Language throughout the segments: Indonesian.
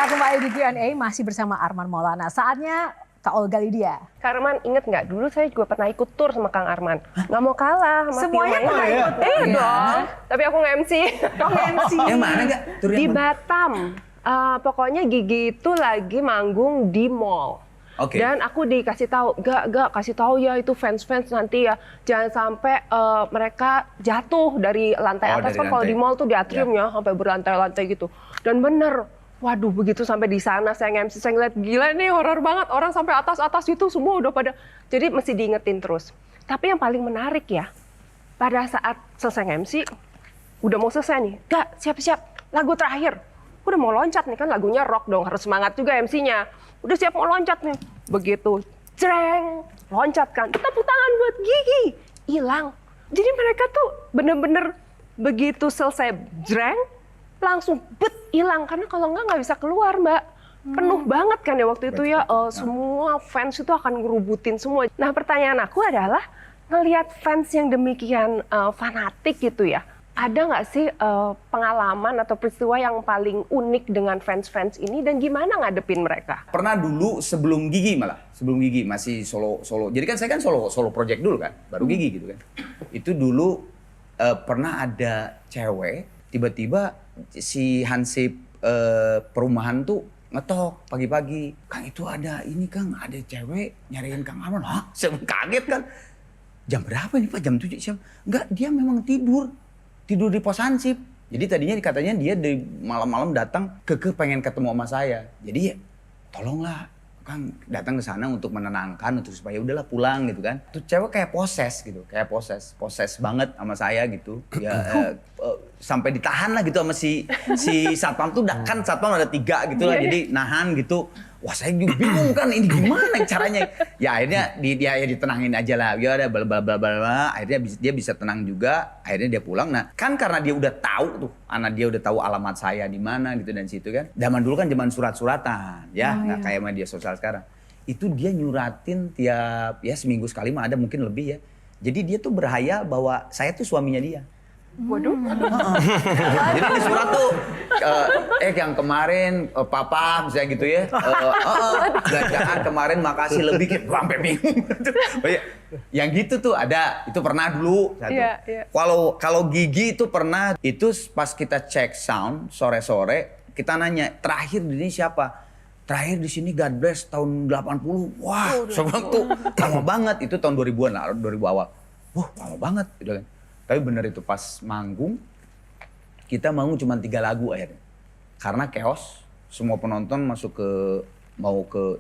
Ya, kembali di Q&A masih bersama Arman Maulana. Saatnya Kak Olga Lydia. Kak Arman, inget nggak? Dulu saya juga pernah ikut tur sama Kang Arman. Nggak mau kalah sama Semuanya Firman. pernah ikut tur? Iya dong. Tapi aku nge-MC. MC. Yang mana nggak? Tur Di yang mana? Batam. Pokoknya Gigi itu lagi manggung di mall. Oke. Dan aku dikasih tahu, gak kasih tahu ya itu fans-fans nanti ya jangan sampai mereka jatuh dari lantai Oh, atas dari kan kalau lantai. di mall tuh di atrium ya sampai berlantai-lantai gitu. Dan bener, waduh begitu sampai di sana saya nge-MC saya ngeliat gila nih horor banget orang sampai atas-atas itu semua udah pada jadi mesti diingetin terus. Tapi yang paling menarik ya pada saat selesai nge-MC udah mau selesai nih, gak siap-siap lagu terakhir. Udah mau loncat nih kan lagunya rock dong harus semangat juga MC-nya. Udah siap mau loncat nih. Begitu, jreng, loncat kan. Tepuk tangan buat Gigi. Hilang. Jadi mereka tuh bener-bener begitu selesai jreng, langsung bet hilang. Karena kalau nggak bisa keluar, Mbak. Penuh banget kan ya waktu itu ya. Semua fans itu akan ngerubutin semua. Nah pertanyaan aku adalah, ngelihat fans yang demikian fanatik gitu ya. Ada nggak sih pengalaman atau peristiwa yang paling unik dengan fans-fans ini dan gimana ngadepin mereka? Pernah dulu sebelum Gigi malah, sebelum Gigi masih solo. Jadi kan saya kan solo project dulu kan, baru Gigi gitu kan. Itu dulu pernah ada cewek, tiba-tiba si hansip perumahan tuh ngetok pagi-pagi. Kang itu ada ini Kang, ada cewek nyariin Kang Arman. Hah? Saya kaget kan. Jam berapa nih Pak? Jam 7 siang? Enggak, dia memang tidur di pos hansip. Jadi tadinya katanya dia di malam-malam datang pengen ketemu sama saya. Jadi ya tolonglah Kang datang ke sana untuk menenangkan untuk supaya udahlah pulang gitu kan. Tuh cewek kayak poses gitu, poses banget sama saya gitu. Ya sampai ditahan lah gitu sama si satpam tuh kan satpam ada 3 gitu lah jadi nahan gitu. Wah saya juga bingung kan ini gimana caranya. Ya akhirnya dia ya ditenangin aja lah. Ya udah bla bla bla. Akhirnya dia bisa tenang juga. Akhirnya dia pulang. Nah kan karena dia udah tahu tuh, anak dia udah tahu alamat saya di mana gitu dan situ kan. Zaman dulu kan zaman surat-suratan ya. Nah kayak media sosial sekarang. Itu dia nyuratin tiap ya seminggu sekali mah ada mungkin lebih ya. Jadi dia tuh berhayal bahwa saya tuh suaminya dia. Waduh. Jadi di surat tuh yang kemarin papa misalnya gitu ya. Belanjaan kemarin makasih lebih gitu sampai bingung. Yang gitu tuh ada, itu pernah dulu satu. Iya. Kalau Gigi itu pernah itu pas kita cek sound sore-sore kita nanya terakhir di sini siapa? Terakhir di sini God Bless tahun 80. Wah, sebenarnya tuh lama banget itu tahun 2000-an lah, 2000 awal. Wah, lama banget gitu kan. Tapi bener itu pas manggung, kita manggung cuma 3 lagu akhirnya. Karena chaos, semua penonton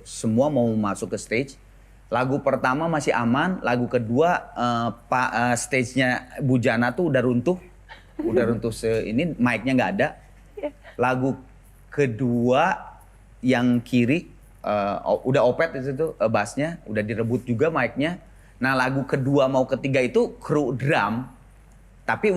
semua mau masuk ke stage. Lagu pertama masih aman, lagu kedua stage-nya Bujana tuh udah runtuh. Ini mic-nya nggak ada. Lagu kedua yang kiri, udah opet di situ, bassnya, udah direbut juga mic-nya. Nah lagu kedua mau ketiga itu kru drum. Tapi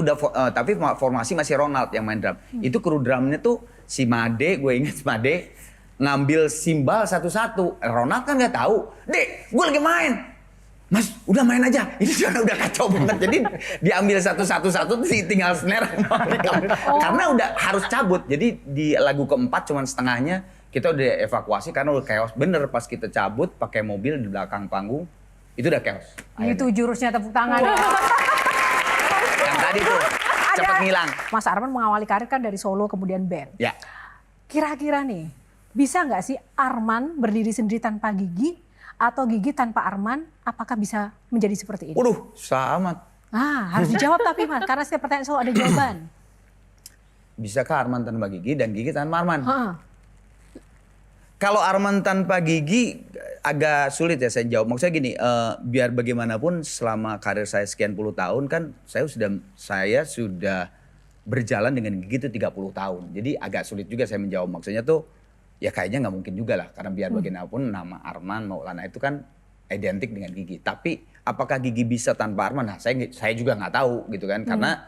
formasi masih Ronald yang main drum. Itu kru drumnya tuh si Made, gue inget si Made ngambil simbal satu-satu. Ronald kan nggak tahu. Dek, gue lagi main. Mas, udah main aja. Ini udah kacau banget. Jadi diambil satu-satu tinggal snare. Karena udah harus cabut. Jadi di lagu keempat cuman setengahnya kita udah evakuasi karena udah chaos. Bener pas kita cabut pakai mobil di belakang panggung itu udah chaos. Itu jurusnya tepuk tangan. Yang tadi tuh cepet ngilang. Mas Arman mengawali karir kan dari solo kemudian band. Ya. Kira-kira nih, bisa nggak sih Arman berdiri sendiri tanpa Gigi atau Gigi tanpa Arman? Apakah bisa menjadi seperti ini? Waduh, selamat. Harus dijawab tapi Mas, karena setiap pertanyaan selalu ada jawaban. Bisakah Arman tanpa Gigi dan Gigi tanpa Arman? Kalau Arman tanpa Gigi agak sulit ya saya jawab. Maksudnya gini, biar bagaimanapun selama karir saya sekian puluh tahun kan saya sudah berjalan dengan Gigi itu 30 tahun. Jadi agak sulit juga saya menjawab. Maksudnya tuh ya kayaknya nggak mungkin juga lah. Karena biar bagaimanapun nama Arman Maulana itu kan identik dengan Gigi. Tapi apakah Gigi bisa tanpa Arman? Nah saya juga nggak tahu gitu kan. Karena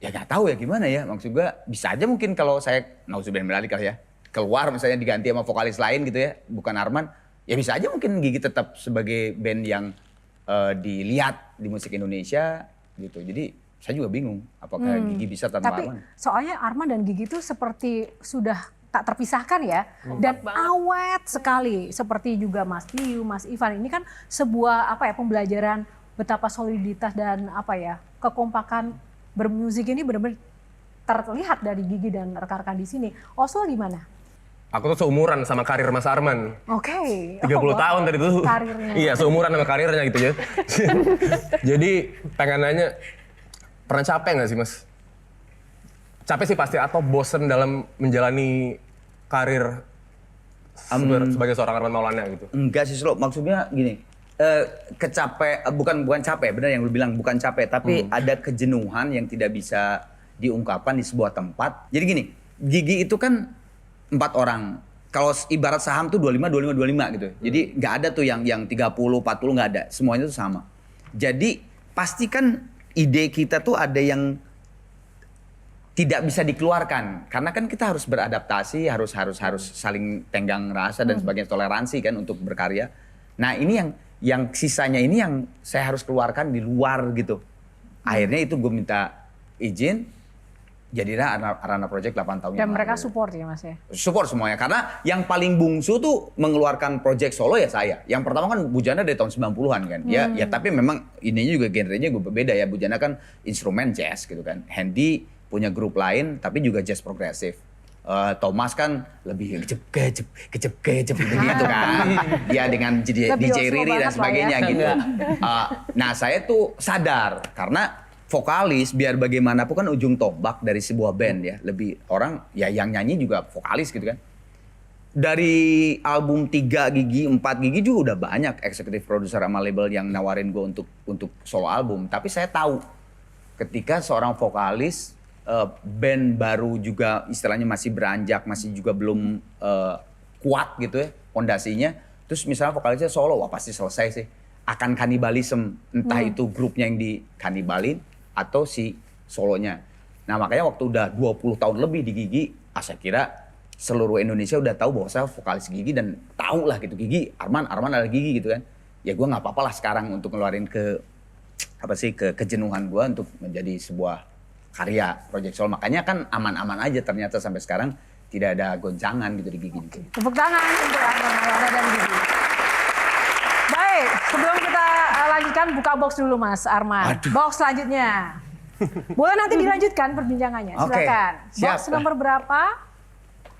ya nggak tahu ya gimana ya. Maksud gue bisa aja mungkin kalau saya, nauzubillah minadzalik ya. Keluar misalnya diganti sama vokalis lain gitu ya, bukan Arman, ya bisa aja mungkin Gigi tetap sebagai band yang dilihat di musik Indonesia gitu. Jadi saya juga bingung apakah Gigi bisa tanpa Tapi Arman. soalnya Arman dan Gigi itu seperti sudah tak terpisahkan ya. Dan banget. awet sekali. Seperti juga Mas Piu, Mas Ivan. Ini kan sebuah pembelajaran betapa soliditas dan kekompakan bermusik ini benar-benar terlihat dari Gigi dan rekan-rekan di sini. Oslo gimana? Aku tuh seumuran sama karir Mas Arman. Oke. 30 tahun tadi tuh. Karirnya. Iya, seumuran sama karirnya gitu ya. Jadi pengen nanya, pernah capek nggak sih Mas? Capek sih pasti, atau bosen dalam menjalani karir sebagai seorang Arman Maulana gitu? Enggak sih, Slo. Maksudnya gini, bukan capek, benar yang lu bilang, bukan capek, tapi ada kejenuhan yang tidak bisa diungkapkan di sebuah tempat. Jadi gini, Gigi itu kan 4 orang. Kalau ibarat saham tuh 25, 25, 25 gitu. Jadi nggak ada tuh yang 30, 40 nggak ada. Semuanya tuh sama. Jadi pasti kan ide kita tuh ada yang tidak bisa dikeluarkan. Karena kan kita harus beradaptasi, harus saling tenggang rasa dan sebagainya, toleransi kan untuk berkarya. Nah ini yang sisanya ini yang saya harus keluarkan di luar gitu. Akhirnya itu gue minta izin. Jadilah Arana Project 8 tahun Dan yang mereka lalu. support ya Mas ya? Support semuanya. Karena yang paling bungsu tuh mengeluarkan project solo ya saya. Yang pertama kan Bujana dari tahun 90-an kan. Ya tapi memang ininya juga genrenya gue berbeda ya. Bujana kan instrumen jazz gitu kan. Handy punya grup lain tapi juga jazz progresif. Thomas kan lebih kejep gitu kan. Dia dengan Lebih DJ Oslo Riri dan banget lah sebagainya ya. gitu. Nah saya tuh sadar karena vokalis biar bagaimanapun kan ujung tombak dari sebuah band ya. Lebih orang ya yang nyanyi juga vokalis gitu kan. Dari album 3 Gigi, 4 Gigi juga udah banyak eksekutif produser sama label yang nawarin gue untuk solo album. Tapi saya tahu ketika seorang vokalis band baru juga istilahnya masih beranjak, masih juga belum kuat gitu ya fondasinya. Terus misalnya vokalisnya solo, wah pasti selesai sih. Akan kanibalisme, entah itu grupnya yang dikanibalin atau si solonya. Nah makanya waktu udah 20 tahun lebih di Gigi, saya kira seluruh Indonesia udah tahu bahwa saya vokalis Gigi dan tahu lah gitu Gigi, Arman adalah Gigi gitu kan. Ya gue nggak apa-apa lah sekarang untuk ngeluarin kejenuhan gue untuk menjadi sebuah karya project solo. Makanya kan aman-aman aja ternyata sampai sekarang tidak ada goncangan gitu di Gigi. Tepuk tangan untuk Arman Maulana dan Gigi. Baik, sebelum kita lanjutkan buka box dulu Mas Arman. Aduh. Box selanjutnya. Boleh nanti dilanjutkan perbincangannya, Oke, silakan. siap. Box nomor berapa?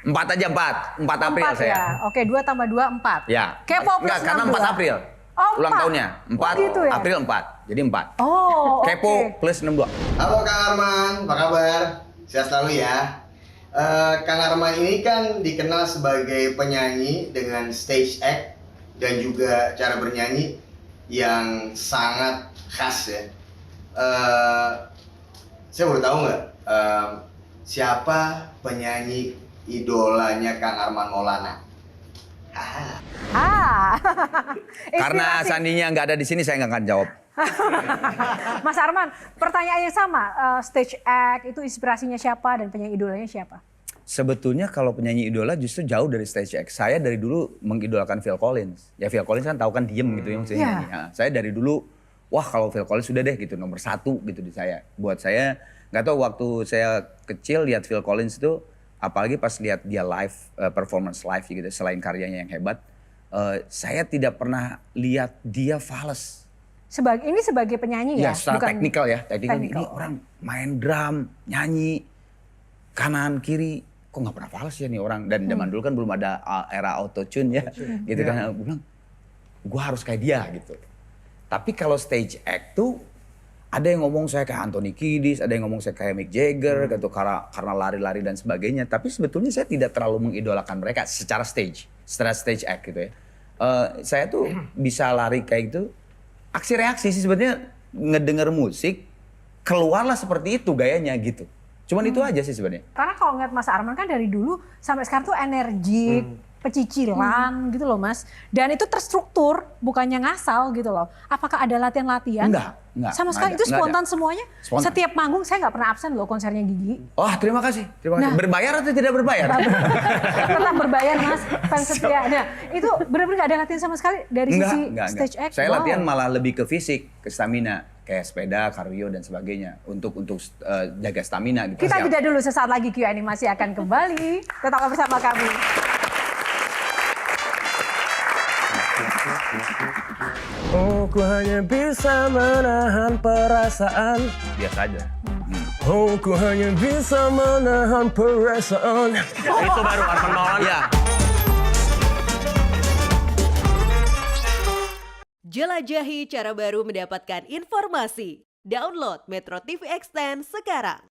4 aja 4 April 4 saya. ya. Oke, 2 tambah 2, 4. Ya. Kepo plus Enggak, karena 4 62. April. Oh, Ulang 4. tahunnya. 4 gitu ya? April 4. Jadi 4. Oh, Kepo oke. plus 62. Halo Kang Arman, apa kabar? Sehat selalu ya. Kang Arman ini kan dikenal sebagai penyanyi dengan stage act dan juga cara bernyanyi yang sangat khas ya. Saya baru tahu nggak siapa penyanyi idolanya Kang Arman Maulana? Karena Inspirasi. sandinya nggak ada di sini, saya nggak akan jawab. Mas Arman, pertanyaan yang sama. Stage act itu inspirasinya siapa dan penyanyi idolanya siapa? Sebetulnya kalau penyanyi idola justru jauh dari stage act. Saya dari dulu mengidolakan Phil Collins. Ya Phil Collins kan tahu kan diem gitu yang Iya. nyanyi. Nah, saya dari dulu, wah kalau Phil Collins sudah deh gitu nomor 1 gitu di saya. Buat saya, nggak tahu waktu saya kecil lihat Phil Collins itu, apalagi pas lihat dia live, performance live gitu, selain karyanya yang hebat, saya tidak pernah lihat dia fales. Ini sebagai penyanyi ya? Ya, secara teknikal ya. Teknikal ini Technical. orang main drum, nyanyi, kanan, kiri. Kok nggak pernah fales ya nih orang. Dan zaman dulu kan belum ada era auto-tune ya. Gitu kan. Gue bilang, gue harus kayak dia gitu. Tapi kalau stage act tuh, ada yang ngomong saya kayak Anthony Kiedis, ada yang ngomong saya kayak Mick Jagger, gitu, karena lari-lari dan sebagainya. Tapi sebetulnya saya tidak terlalu mengidolakan mereka secara stage act gitu ya. Saya tuh bisa lari kayak gitu, aksi reaksi sih sebetulnya ngedenger musik, keluarlah seperti itu gayanya gitu. Cuman itu aja sih sebenarnya. Karena kalau ngeliat Mas Arman kan dari dulu sampai sekarang tuh energik, pecicilan gitu loh Mas. Dan itu terstruktur, bukannya ngasal gitu loh. Apakah ada latihan-latihan? Enggak. Sama Enggak sekali ada, itu enggak spontan ada. semuanya. Spontan. Setiap manggung saya nggak pernah absen loh konsernya Gigi. Wah terima kasih. Nah. Berbayar atau tidak berbayar? Tetap berbayar Mas, fans setia. Nah, itu benar-benar nggak ada latihan sama sekali dari sisi Enggak. stage act. Saya Wow. latihan malah lebih ke fisik, ke stamina. kayak sepeda, kardio dan sebagainya untuk jaga stamina gitu. Kita Siap. jeda dulu, sesaat lagi Q&A masih akan kembali. Tetaplah bersama kami. Oh, ku hanya bisa menahan perasaan. Biasa aja. Oh, ku hanya bisa menahan perasaan. Itu baru Arman Maulana. Iya. Jelajahi cara baru mendapatkan informasi. Download Metro TV Extend sekarang.